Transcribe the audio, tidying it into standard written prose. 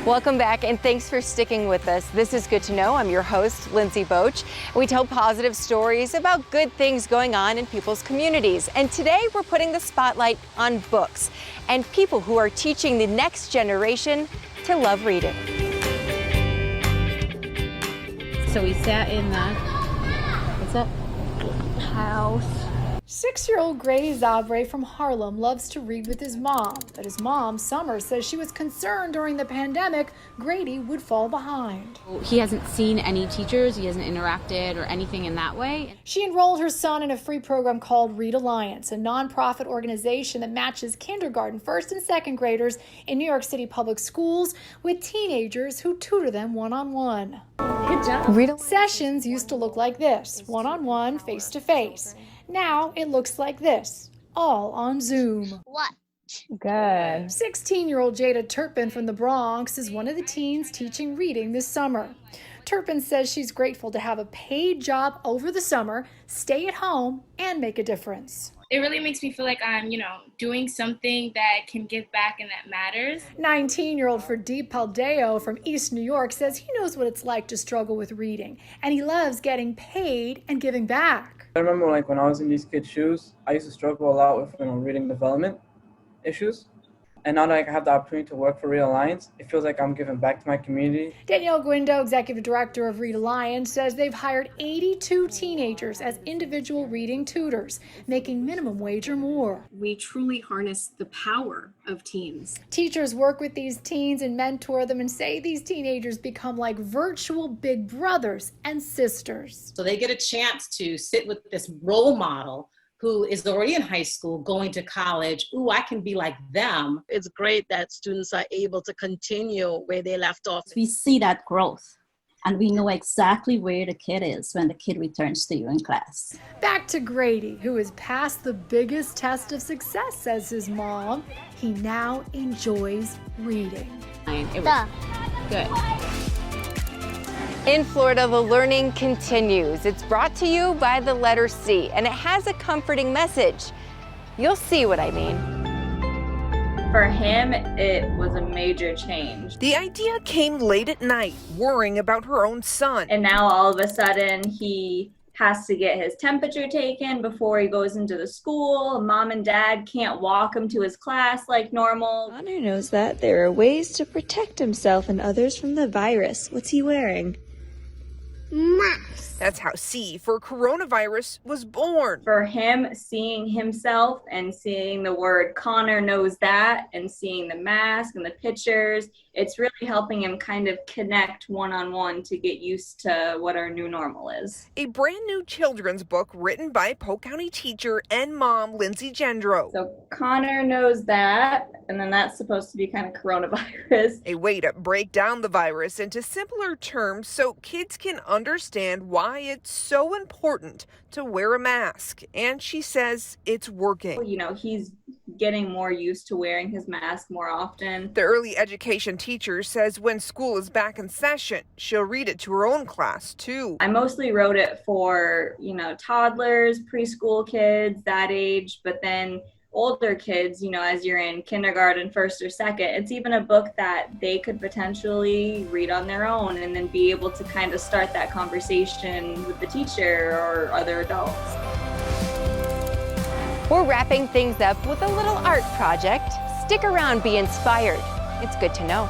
Welcome back, and thanks for sticking with us. This is Good to Know. I'm your host, Lindsay Boach. We tell positive stories about good things going on in people's communities. And today we're putting the spotlight on books and people who are teaching the next generation to love reading. So we sat in the, what's that? House. 6-year-old Grady Zabre from Harlem loves to read with his mom, but his mom, Summer, says she was concerned during the pandemic Grady would fall behind. He hasn't seen any teachers, he hasn't interacted or anything in that way. She enrolled her son in a free program called Read Alliance, a nonprofit organization that matches kindergarten, first and second graders in New York City public schools with teenagers who tutor them one-on-one. Good job. Read sessions used to look like this, one-on-one, face-to-face. Now it looks like this, all on Zoom. What? Good. 16-year-old Jada Turpin from the Bronx is one of the teens teaching reading this summer. Turpin says she's grateful to have a paid job over the summer, stay at home, and make a difference. It really makes me feel like I'm, doing something that can give back and that matters. 19-year-old Fardeep Paldeo from East New York says he knows what it's like to struggle with reading, and he loves getting paid and giving back. I remember when I was in these kids' shoes, I used to struggle a lot with reading development issues. And now that I have the opportunity to work for Read Alliance, it feels like I'm giving back to my community. Danielle Guindo, executive director of Read Alliance, says they've hired 82 teenagers as individual reading tutors, making minimum wage or more. We truly harness the power of teens. Teachers work with these teens and mentor them and say these teenagers become like virtual big brothers and sisters. So they get a chance to sit with this role model who is already in high school, going to college. Ooh, I can be like them. It's great that students are able to continue where they left off. We see that growth, and we know exactly where the kid is when the kid returns to you in class. Back to Grady, who has passed the biggest test of success, says his mom. He now enjoys reading. It was good. In Florida, the learning continues. It's brought to you by the letter C, and it has a comforting message. You'll see what I mean. For him, it was a major change. The idea came late at night, worrying about her own son. And now all of a sudden, he has to get his temperature taken before he goes into the school. Mom and dad can't walk him to his class like normal. Connor knows that there are ways to protect himself and others from the virus. What's he wearing? Mask. That's how C for coronavirus was born. For him, seeing himself and seeing the word Connor knows that and seeing the mask and the pictures, it's really helping him kind of connect one-on-one to get used to what our new normal is. A brand new children's book written by Polk County teacher and mom Lindsay Gendro. So Connor knows that, and then that's supposed to be kind of coronavirus. A way to break down the virus into simpler terms so kids can understand why it's so important to wear a mask. And she says it's working. He's getting more used to wearing his mask more often. The early education teacher says when school is back in session, she'll read it to her own class too. I mostly wrote it for, toddlers, preschool kids, that age, but then older kids, as you're in kindergarten, first or second, it's even a book that they could potentially read on their own and then be able to kind of start that conversation with the teacher or other adults. We're wrapping things up with a little art project. Stick around, be inspired. It's good to know.